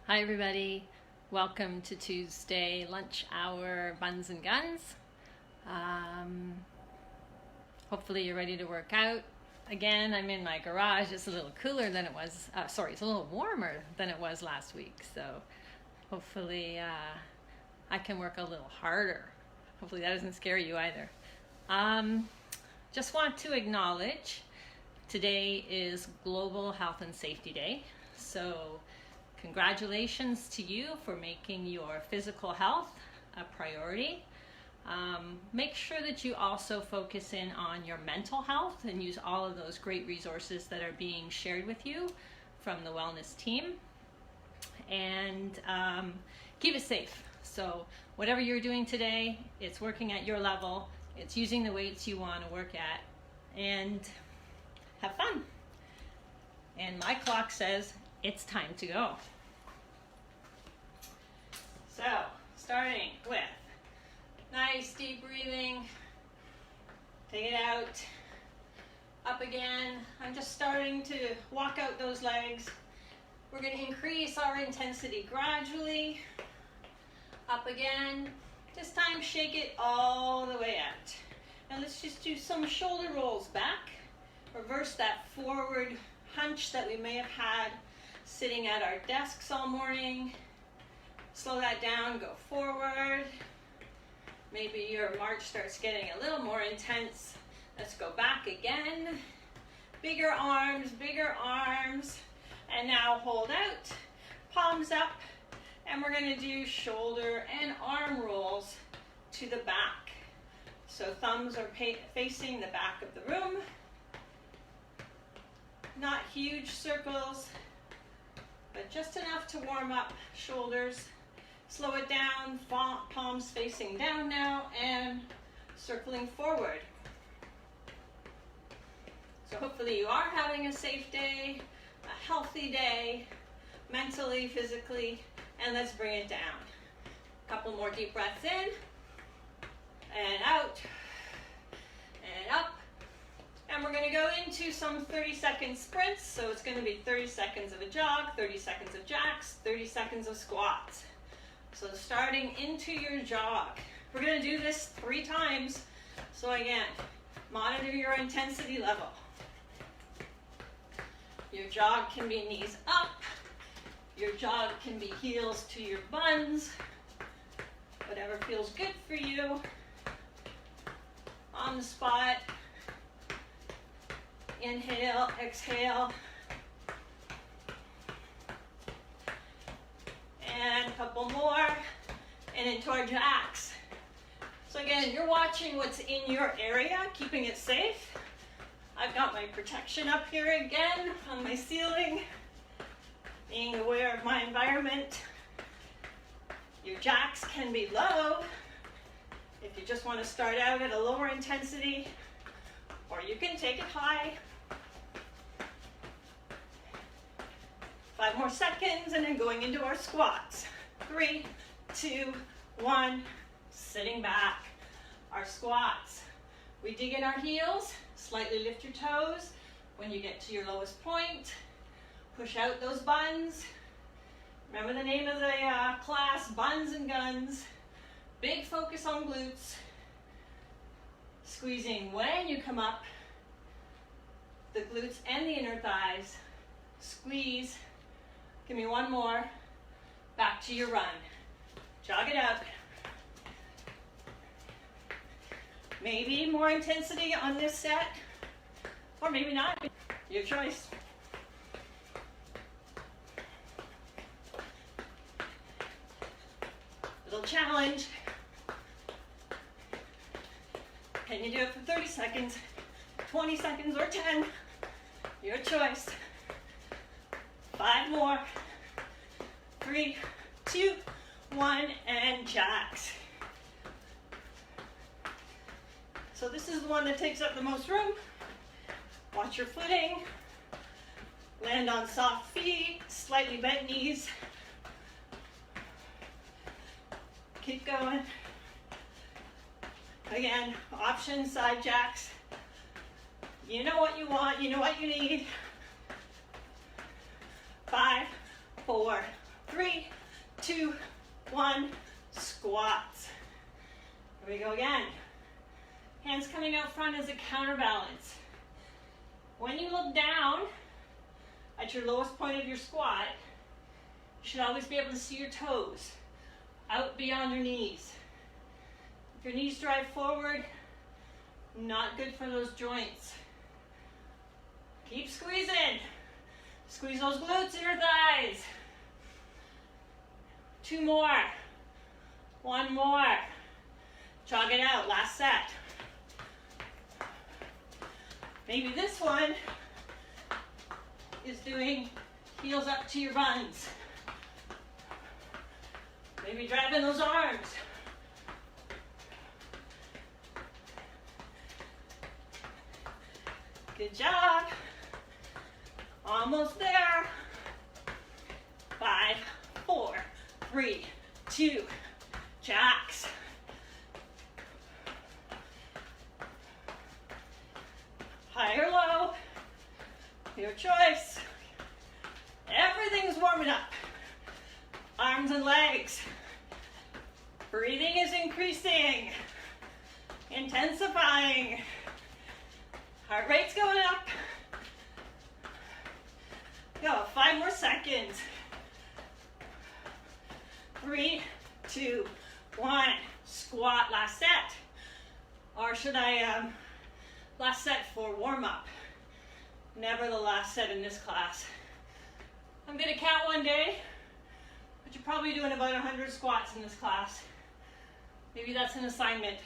Hi everybody, welcome to Tuesday lunch hour Buns and Guns. Hopefully you're ready to work out. Again, I'm in my garage. It's a little cooler than it was, it's a little warmer than it was last week. So hopefully I can work a little harder. Hopefully that doesn't scare you either. Just want to acknowledge today is Global Health and Safety Day. So congratulations to you for making your physical health a priority. Make sure that you also focus in on your mental health and use all of those great resources that are being shared with you from the wellness team. And keep it safe. So whatever you're doing today, it's working at your level. It's using the weights you want to work at. And have fun. And my clock says it's time to go. So, starting with nice deep breathing. Take it out. Up again. I'm just starting to walk out those legs. We're going to increase our intensity gradually. Up again. This time shake it all the way out. And let's just do some shoulder rolls back. Reverse that forward hunch that we may have had sitting at our desks all morning. Slow that down, go forward. Maybe your march starts getting a little more intense. Let's go back again. Bigger arms, and now hold out, palms up, and we're gonna do shoulder and arm rolls to the back. So thumbs are facing the back of the room. Not huge circles, but just enough to warm up shoulders. Slow it down, palms facing down now, and circling forward. So hopefully you are having a safe day, a healthy day, mentally, physically, and let's bring it down. A couple more deep breaths in, and out, and up. And we're going to go into some 30-second sprints. So it's going to be 30 seconds of a jog, 30 seconds of jacks, 30 seconds of squats. So starting into your jog. We're going to do this 3 times. So again, monitor your intensity level. Your jog can be knees up. Your jog can be heels to your buns. Whatever feels good for you. On the spot. Inhale, exhale. And a couple more. And into our jacks. So again, you're watching what's in your area, keeping it safe. I've got my protection up here again on my ceiling. Being aware of my environment. Your jacks can be low if you just want to start out at a lower intensity, or you can take it high. 5 more seconds, and then going into our squats. 3, 2, 1, sitting back. Our squats. We dig in our heels, slightly lift your toes. When you get to your lowest point, push out those buns. Remember the name of the class, Buns and Guns. Big focus on glutes. Squeezing when you come up, the glutes and the inner thighs. Squeeze. Give me one more. Back to your run. Jog it out. Maybe more intensity on this set, or maybe not. Your choice. Little challenge. Can you do it for 30 seconds, 20 seconds, or 10? Your choice. 5 more. 3, 2, 1, and jacks. So this is the one that takes up the most room. Watch your footing. Land on soft feet, slightly bent knees. Keep going. Again, option side jacks. You know what you want, you know what you need. 5, 4, 3, 2, 1, squats. Here we go again. Hands coming out front as a counterbalance. When you look down at your lowest point of your squat, you should always be able to see your toes out beyond your knees. If your knees drive forward, not good for those joints. Keep squeezing. Squeeze those glutes and your thighs. 2 more. 1 more. Jog it out, last set. Maybe this one is doing heels up to your buns. Maybe driving those arms. Good job. Almost there. 5, 4, 3, 2, jacks. High or low, your choice. Everything's warming up. Arms and legs. Breathing is increasing, intensifying. Heart rate's going up. Go, 5 more seconds. 3, 2, 1. Squat, last set. Or should I, last set for warm up. Never the last set in this class. I'm gonna count one day, but you're probably doing about 100 squats in this class. Maybe that's an assignment.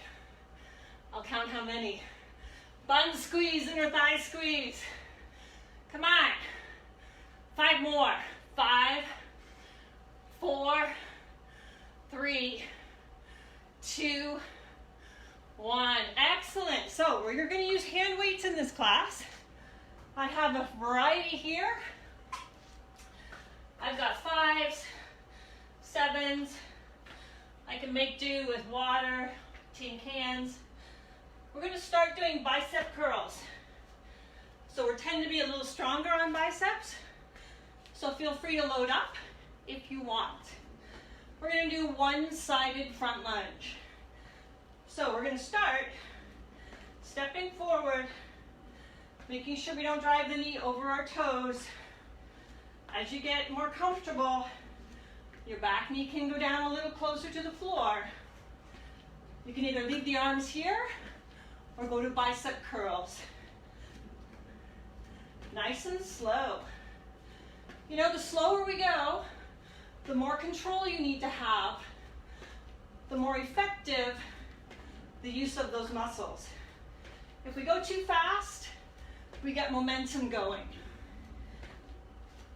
I'll count how many. Bun squeeze, inner thigh squeeze. Come on. 5 more. 5, 4, 3, 2, 1. Excellent. So we're going to use hand weights in this class. I have a variety here. I've got 5s, 7s. I can make do with water, tin cans. We're going to start doing bicep curls. So we tend to be a little stronger on biceps. So feel free to load up if you want. We're going to do one-sided front lunge. So we're going to start stepping forward, making sure we don't drive the knee over our toes. As you get more comfortable, your back knee can go down a little closer to the floor. You can either leave the arms here or go to bicep curls. Nice and slow. You know, the slower we go, the more control you need to have, the more effective the use of those muscles. If we go too fast, we get momentum going.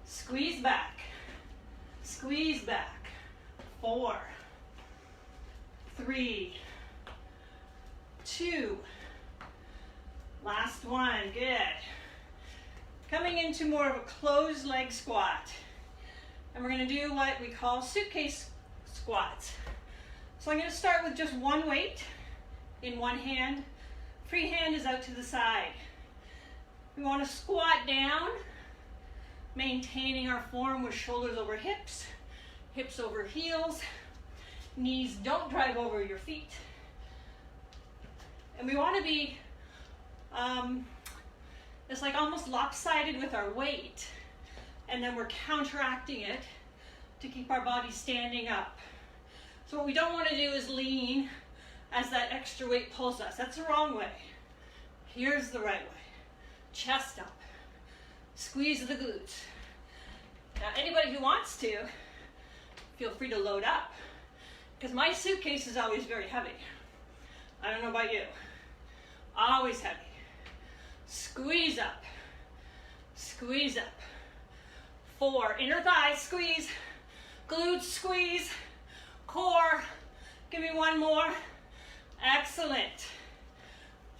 Squeeze back. Squeeze back. 4, 3, 2. Last one. Good. Coming into more of a closed leg squat. And we're going to do what we call suitcase squats. So I'm going to start with just one weight in one hand. Free hand is out to the side. We want to squat down, maintaining our form with shoulders over hips, hips over heels. Knees don't drive over your feet. And we want to be, it's like almost lopsided with our weight. And then we're counteracting it to keep our body standing up. So what we don't want to do is lean as that extra weight pulls us. That's the wrong way. Here's the right way. Chest up. Squeeze the glutes. Now anybody who wants to, feel free to load up. Because my suitcase is always very heavy. I don't know about you. Always heavy. Squeeze up. Squeeze up. 4, inner thighs squeeze. Glutes squeeze. Core. Give me one more. Excellent.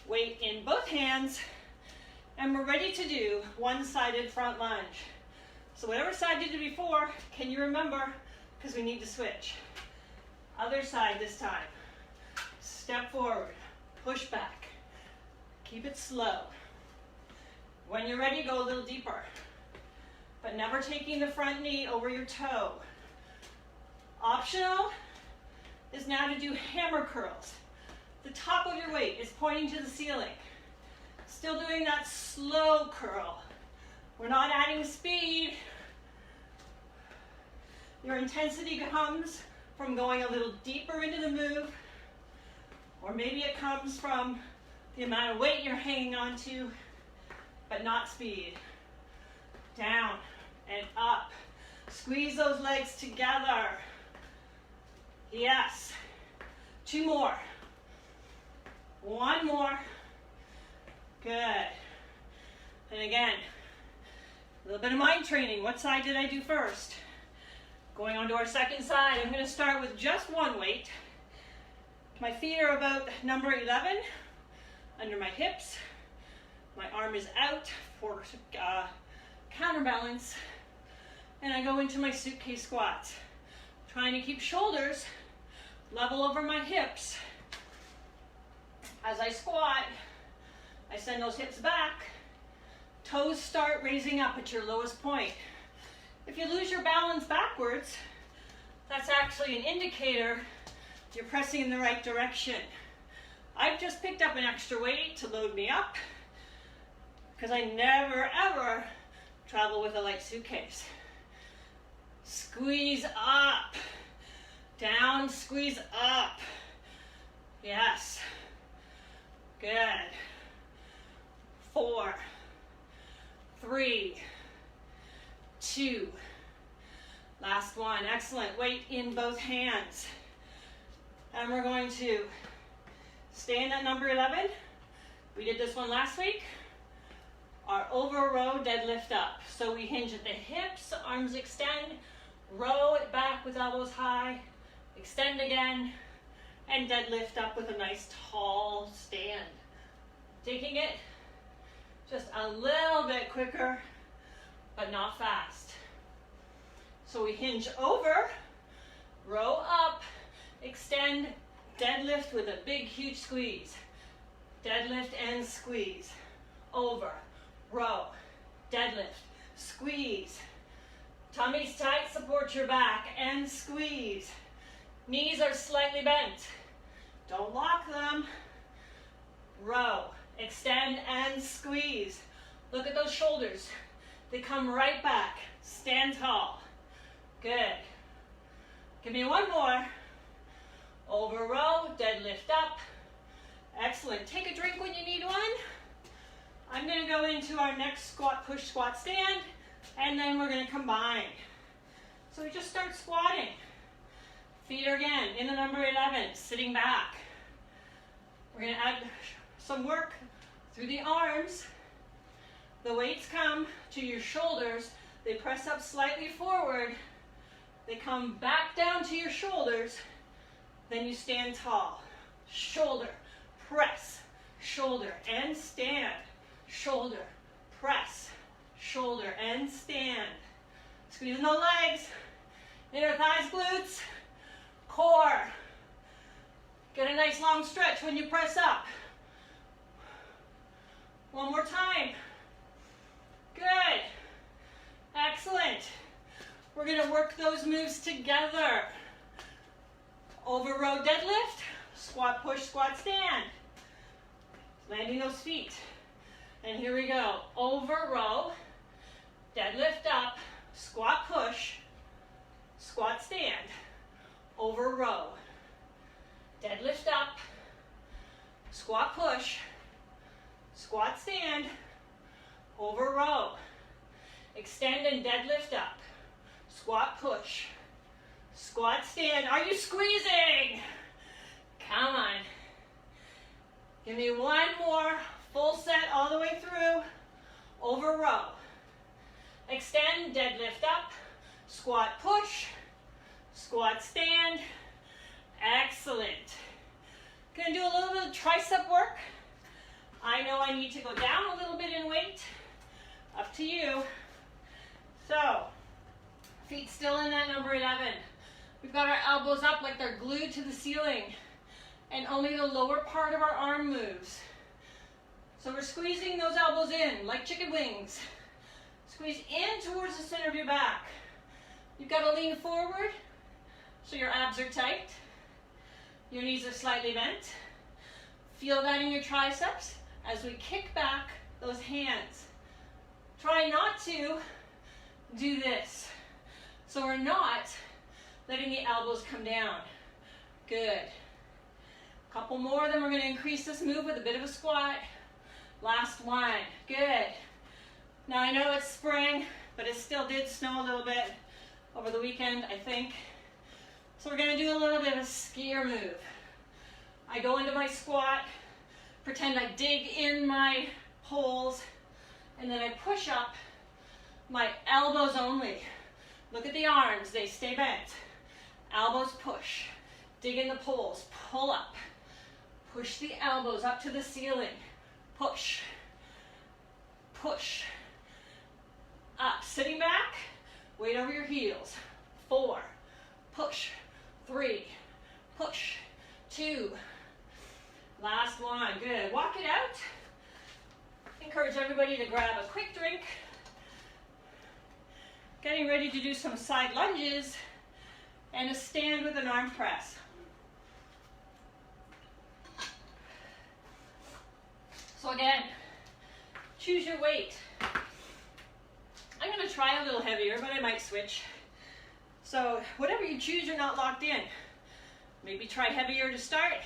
Weight in both hands. And we're ready to do one-sided front lunge. So whatever side you did before, can you remember? Because we need to switch. Other side this time. Step forward. Push back. Keep it slow. When you're ready, go a little deeper. But never taking the front knee over your toe. Optional is now to do hammer curls. The top of your weight is pointing to the ceiling. Still doing that slow curl. We're not adding speed. Your intensity comes from going a little deeper into the move, or maybe it comes from the amount of weight you're hanging on to, but not speed. Down and up. Squeeze those legs together. Yes. 2 more. 1 more. Good. And again, a little bit of mind training. What side did I do first? Going on to our second side, I'm going to start with just one weight. My feet are about number 11, under my hips. My arm is out for counterbalance. And I go into my suitcase squats. Trying to keep shoulders level over my hips. As I squat, I send those hips back. Toes start raising up at your lowest point. If you lose your balance backwards, that's actually an indicator you're pressing in the right direction. I've just picked up an extra weight to load me up because I never ever travel with a light suitcase. Squeeze up, down, squeeze up. Yes, good. 4, 3, 2, last one. Excellent. Weight in both hands. And we're going to stay in that number 11. We did this one last week. Our over row deadlift up. So we hinge at the hips, arms extend, row it back with elbows high, extend again, and deadlift up with a nice tall stand. Taking it just a little bit quicker, but not fast. So we hinge over, row up, extend, deadlift with a big, huge squeeze. Deadlift and squeeze. Over, row, deadlift, squeeze. Tummy's tight, support your back, and squeeze. Knees are slightly bent. Don't lock them. Row, extend, and squeeze. Look at those shoulders. They come right back. Stand tall. Good. Give me 1 more. Over row, deadlift up. Excellent. Take a drink when you need one. I'm going to go into our next squat, push, squat, stand, and then we're going to combine. So we just start squatting. Feet are again in the number 11, sitting back. We're going to add some work through the arms. The weights come to your shoulders. They press up slightly forward. They come back down to your shoulders. Then you stand tall. Shoulder, press, shoulder, and stand. Shoulder, press, shoulder, and stand. Squeezing those legs. Inner thighs, glutes, core. Get a nice long stretch when you press up. 1 more time. Good. Excellent. We're going to work those moves together. Over row deadlift, squat, push, squat, stand. Landing those feet. And here we go. Over row, deadlift up, squat, push, squat, stand. Over row, deadlift up, squat, push, squat, stand. Over row. Extend and deadlift up. Squat, push. Squat, stand. Are you squeezing? Come on. Give me 1 more. Full set all the way through. Over row. Extend, deadlift up. Squat, push. Squat, stand. Excellent. Gonna do a little bit of tricep work. I know I need to go down a little bit in weight. Up to you. So, feet still in that number 11. We've got our elbows up like they're glued to the ceiling. And only the lower part of our arm moves. So we're squeezing those elbows in like chicken wings. Squeeze in towards the center of your back. You've got to lean forward, So your abs are tight, your knees are slightly bent. Feel that in your triceps as we kick back those hands. Try not to do this. So we're not letting the elbows come down. Good. Couple more, then we're going to increase this move with a bit of a squat. Last one. Good. Now I know it's spring, but it still did snow a little bit over the weekend, I think. So we're going to do a little bit of a skier move. I go into my squat, pretend I dig in my poles, and then I push up my elbows only. Look at the arms, they stay bent. Elbows push. Dig in the poles, pull up. Push the elbows up to the ceiling. Push. Push. Up. Sitting back, weight over your heels. 4. Push. 3. Push. 2. Last one. Good. Walk it out. Encourage everybody to grab a quick drink. Getting ready to do some side lunges and a stand with an arm press. So again, choose your weight. I'm going to try a little heavier, but I might switch. So whatever you choose, you're not locked in. Maybe try heavier to start,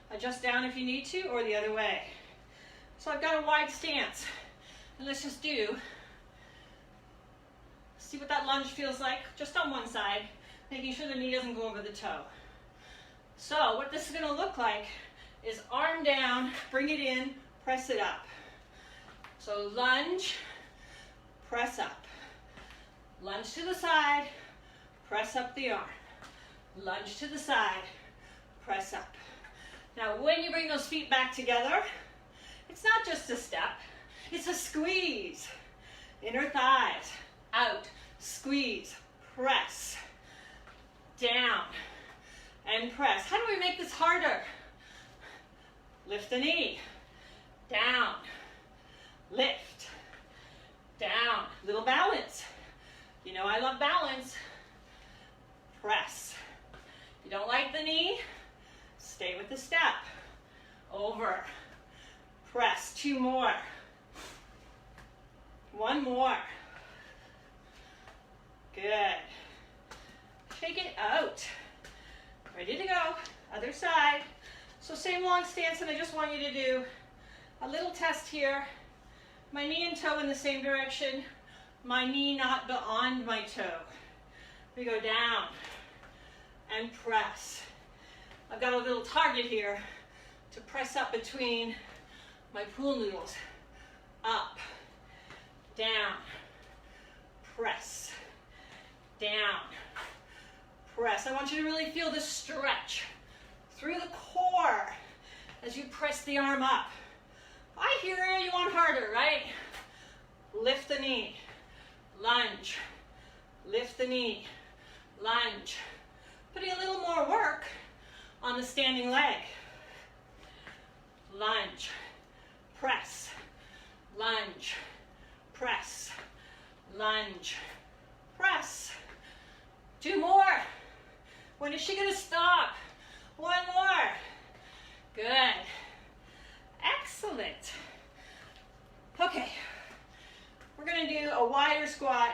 adjust down if you need to, or the other way. So I've got a wide stance, and let's just see what that lunge feels like, just on one side, making sure the knee doesn't go over the toe. So what this is going to look like is arm down, bring it in, press it up. So lunge, press up. Lunge to the side, press up the arm. Lunge to the side, press up. Now when you bring those feet back together, it's not just a step, it's a squeeze. Inner thighs, out, squeeze, press, down, and press. How do we make this harder? Lift the knee, down, lift, down. Little balance. You know I love balance. Press. If you don't like the knee, stay with the step. Over. Press. 2 more. 1 more. Good. Shake it out. Ready to go. Other side. So same long stance, and I just want you to do a little test here. My knee and toe in the same direction. My knee not beyond my toe. We go down and press. I've got a little target here to press up between my pool noodles. Up, down, press, down, press. I want you to really feel the stretch through the core as you press the arm up. I hear you want harder, right? Lift the knee, lunge, lift the knee, lunge. Putting a little more work on the standing leg. Lunge, press, lunge, press, lunge, press. 2 more. When is she gonna stop? 1 more. Good. Excellent. Okay, we're gonna do a wider squat.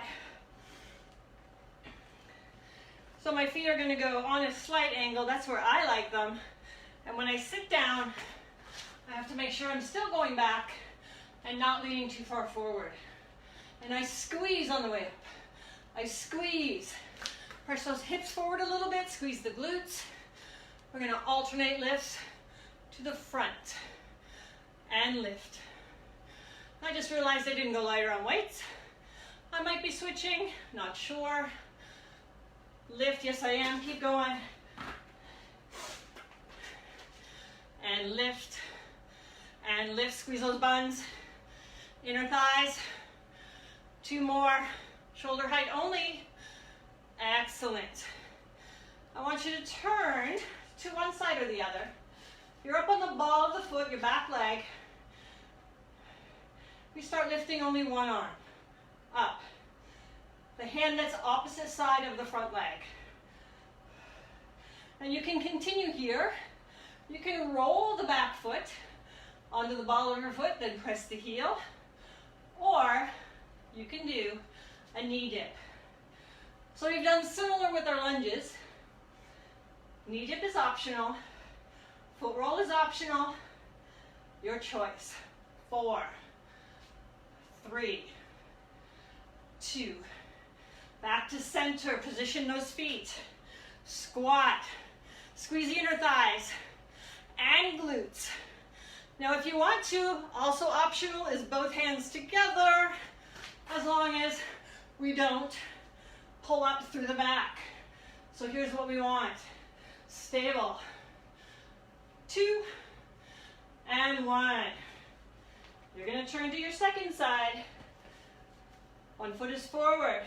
So my feet are going to go on a slight angle. That's where I like them. And when I sit down, I have to make sure I'm still going back and not leaning too far forward. And I squeeze on the way up. I squeeze. Press those hips forward a little bit. Squeeze the glutes. We're going to alternate lifts to the front and lift. I just realized I didn't go lighter on weights. I might be switching, not sure. Lift, yes I am, keep going. And lift, squeeze those buns. Inner thighs, 2 more, shoulder height only. Excellent. I want you to turn to one side or the other. You're up on the ball of the foot, your back leg. We start lifting only one arm, up. The hand that's opposite side of the front leg. And you can continue here. You can roll the back foot onto the ball of your foot, then press the heel. Or you can do a knee dip. So we've done similar with our lunges. Knee dip is optional. Foot roll is optional. Your choice. 4, 3, 2. Back to center. Position those feet. Squat. Squeeze the inner thighs and glutes. Now if you want to, also optional is both hands together, as long as we don't pull up through the back. So here's what we want. Stable. 2 and 1. You're going to turn to your second side. One foot is forward.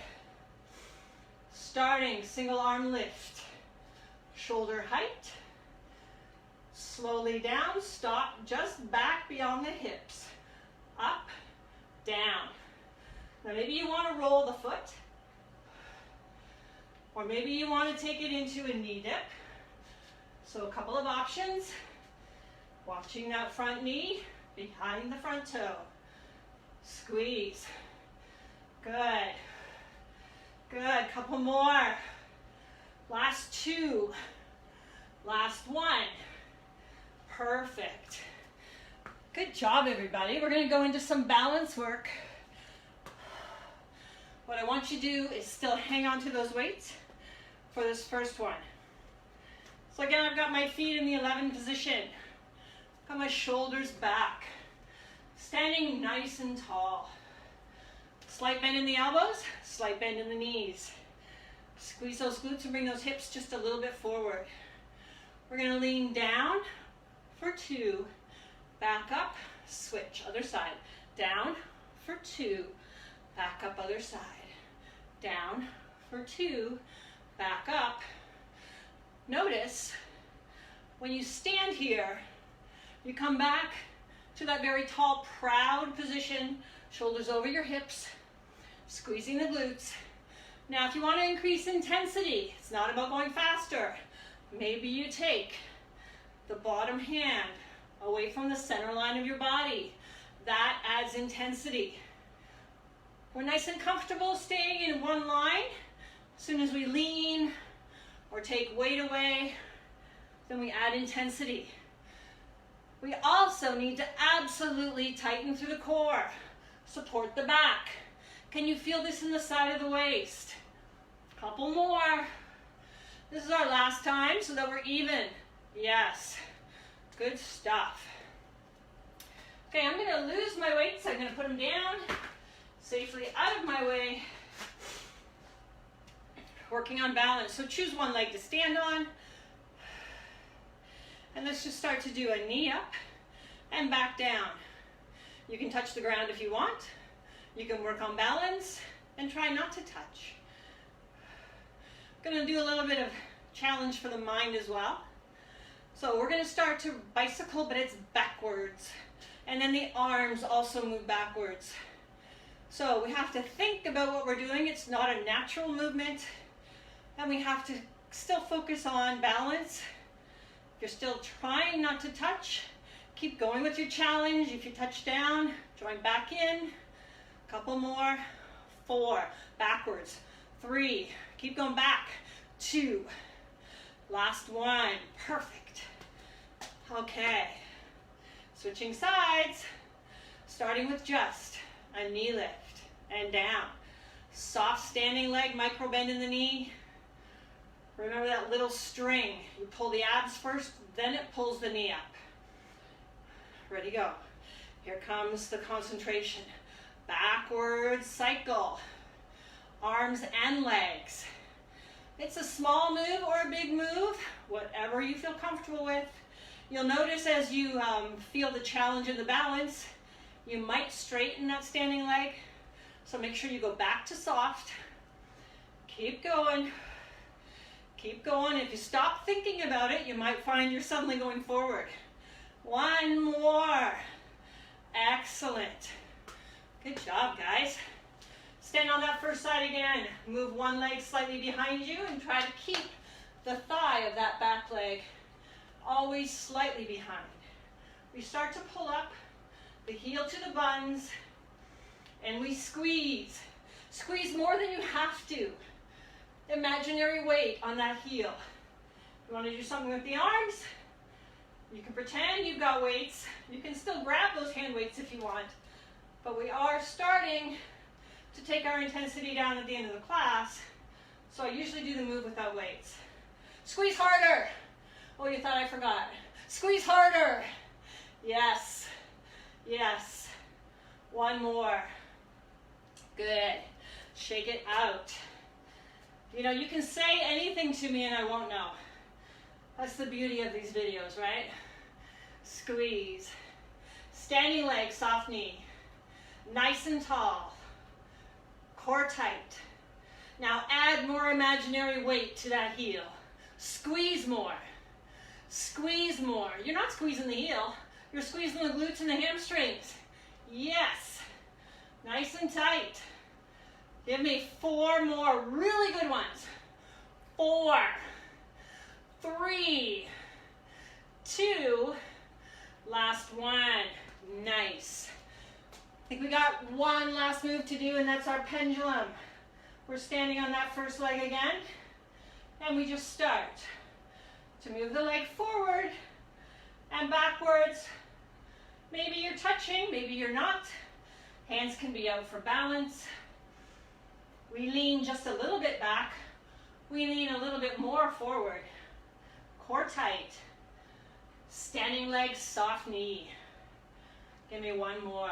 Starting single arm lift. Shoulder height. Slowly down, stop just back beyond the hips. Up, down. Now maybe you want to roll the foot. Or maybe you want to take it into a knee dip. So a couple of options. Watching that front knee behind the front toe. Squeeze. Good. Good. Couple more. Last 2. Last 1. Perfect. Good job, everybody. We're going to go into some balance work. What I want you to do is still hang on to those weights for this first one. So again, I've got my feet in the 11 position. Got my shoulders back. Standing nice and tall. Slight bend in the elbows, slight bend in the knees. Squeeze those glutes and bring those hips just a little bit forward. We're going to lean down for 2. Back up, switch, other side. Down for 2. Back up, other side. Down for 2. Back up. Notice when you stand here, you come back to that very tall, proud position, shoulders over your hips, squeezing the glutes. Now, if you want to increase intensity, it's not about going faster. Maybe you take the bottom hand away from the center line of your body. That adds intensity. We're nice and comfortable staying in one line. As soon as we lean or take weight away, then we add intensity. We also need to absolutely tighten through the core. Support the back. Can you feel this in the side of the waist? Couple more. This is our last time so that we're even. Yes. Good stuff. Okay, I'm going to lose my weights. I'm going to put them down safely out of my way. Working on balance. So choose one leg to stand on. And let's just start to do a knee up and back down. You can touch the ground if you want. You can work on balance and try not to touch. I'm going to do a little bit of challenge for the mind as well. So we're going to start to bicycle, but it's backwards. And then the arms also move backwards. So we have to think about what we're doing. It's not a natural movement. And we have to still focus on balance. If you're still trying not to touch, keep going with your challenge. If you touch down, join back in. Couple more. 4, backwards. 3, keep going back. 2, last 1, perfect. Okay, switching sides, starting with just a knee lift and down. Soft standing leg, micro bend in the knee. Remember that little string. You pull the abs first, then it pulls the knee up. Ready, go. Here comes the concentration. Backwards cycle. Arms and legs. It's a small move or a big move, whatever you feel comfortable with. You'll notice as you feel the challenge in the balance, you might straighten that standing leg. So make sure you go back to soft. Keep going. Keep going. If you stop thinking about it, you might find you're suddenly going forward. 1 more. Excellent. Good job, guys. Stand on that first side again. Move one leg slightly behind you and try to keep the thigh of that back leg always slightly behind. We start to pull up the heel to the buns, and we squeeze. Squeeze more than you have to. Imaginary weight on that heel. You want to do something with the arms? You can pretend you've got weights. You can still grab those hand weights if you want. But we are starting to take our intensity down at the end of the class. So I usually do the move without weights. Squeeze harder. Oh, you thought I forgot. Squeeze harder. Yes. Yes. One more. Good. Shake it out. You know, you can say anything to me and I won't know. That's the beauty of these videos, right? Squeeze. Standing leg, soft knee. Nice and tall. Core tight. Now add more imaginary weight to that heel. Squeeze more. Squeeze more. You're not squeezing the heel. You're squeezing the glutes and the hamstrings. Yes. Nice and tight. Give me 4 more really good ones. 4, 3, 2, last one. Nice. I think we got one last move to do, and that's our pendulum. We're standing on that first leg again, and we just start to move the leg forward and backwards. Maybe you're touching, maybe you're not. Hands can be out for balance. We lean just a little bit back. We lean a little bit more forward. Core tight. Standing leg, soft knee. Give me one more.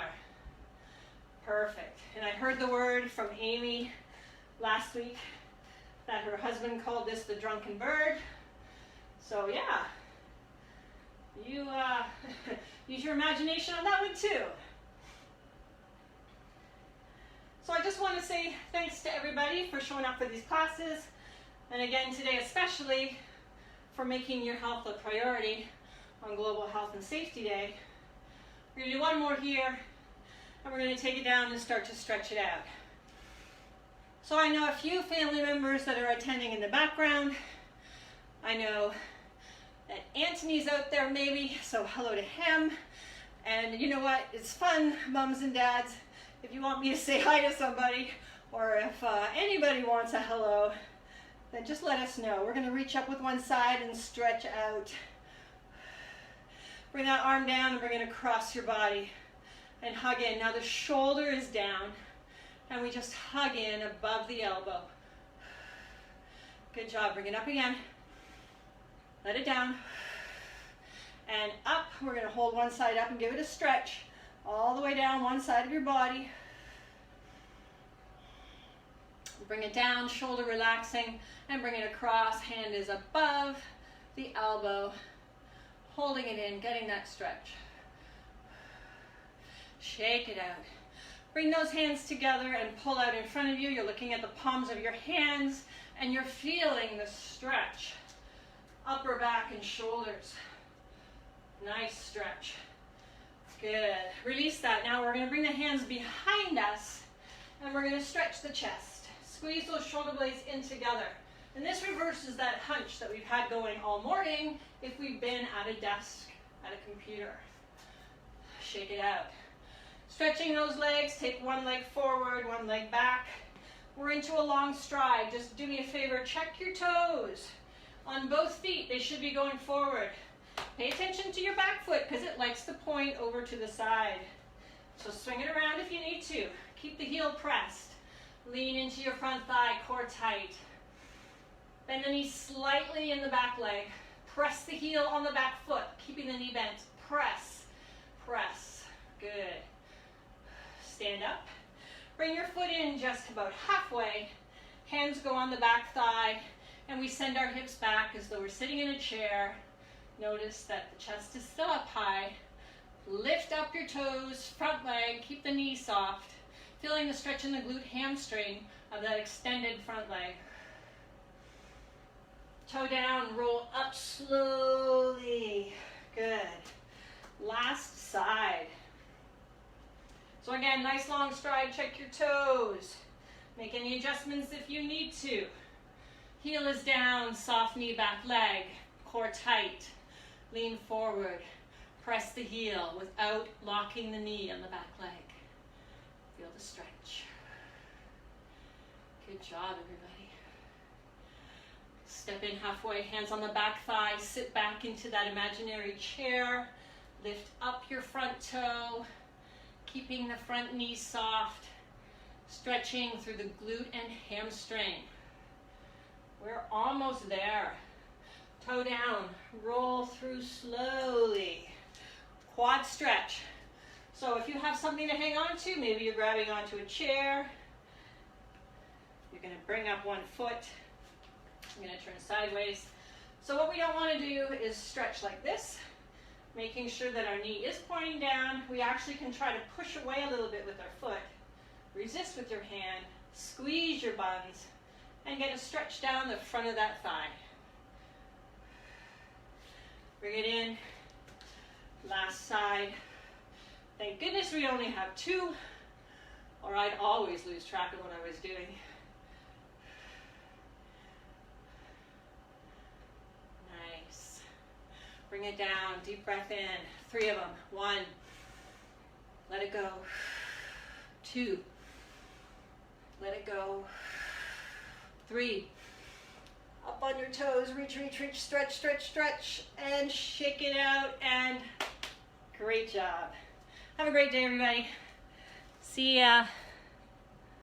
Perfect. And I heard the word from Amy last week that her husband called this the drunken bird. So yeah, you use your imagination on that one too. So I just want to say thanks to everybody for showing up for these classes. And again today especially for making your health a priority on Global Health and Safety Day. We're going to do one more here, and we're going to take it down and start to stretch it out. So I know a few family members that are attending in the background. I know that Anthony's out there maybe, so hello to him. And you know what, it's fun, moms and dads, if you want me to say hi to somebody, or if anybody wants a hello, then just let us know. We're going to reach up with one side and stretch out. Bring that arm down and we're going to cross your body and hug in. Now the shoulder is down and we just hug in above the elbow. Good job. Bring it up again. Let it down. And up. We're going to hold one side up and give it a stretch all the way down one side of your body. Bring it down, shoulder relaxing, and bring it across. Hand is above the elbow. Holding it in, getting that stretch. Shake it out. Bring those hands together and pull out in front of you. You're looking at the palms of your hands and you're feeling the stretch. Upper back and shoulders. Nice stretch. Good. Release that. Now we're going to bring the hands behind us and we're going to stretch the chest. Squeeze those shoulder blades in together. And this reverses that hunch that we've had going all morning if we've been at a desk, at a computer. Shake it out. Stretching those legs, take one leg forward, one leg back. We're into a long stride. Just do me a favor, check your toes. On both feet, they should be going forward. Pay attention to your back foot because it likes to point over to the side. So swing it around if you need to. Keep the heel pressed. Lean into your front thigh, core tight. Bend the knee slightly in the back leg. Press the heel on the back foot, keeping the knee bent. Press, press. Good. Stand up. Bring your foot in just about halfway. Hands go on the back thigh, and we send our hips back as though we're sitting in a chair. Notice that the chest is still up high. Lift up your toes, front leg, keep the knee soft. Feeling the stretch in the glute hamstring of that extended front leg. Toe down, roll up slowly. Good. Last side. So again, nice long stride, check your toes. Make any adjustments if you need to. Heel is down, soft knee, back leg, core tight, lean forward, press the heel without locking the knee on the back leg. Feel the stretch. Good job, everybody. Step in halfway, hands on the back thigh, sit back into that imaginary chair, lift up your front toe, keeping the front knee soft, stretching through the glute and hamstring. We're almost there. Toe down, roll through slowly. Quad stretch. So if you have something to hang on to, maybe you're grabbing onto a chair, you're going to bring up one foot. I'm going to turn sideways. So what we don't want to do is stretch like this, making sure that our knee is pointing down. We actually can try to push away a little bit with our foot, resist with your hand, squeeze your buns, and get a stretch down the front of that thigh. Bring it in. Last side. Thank goodness we only have two, or I'd always lose track of what I was doing. Nice. Bring it down, deep breath in. 3 of them. 1. Let it go. 2. Let it go. 3. Up on your toes, reach, reach, reach, stretch, stretch, stretch, and shake it out, and great job. Have a great day, everybody. See ya.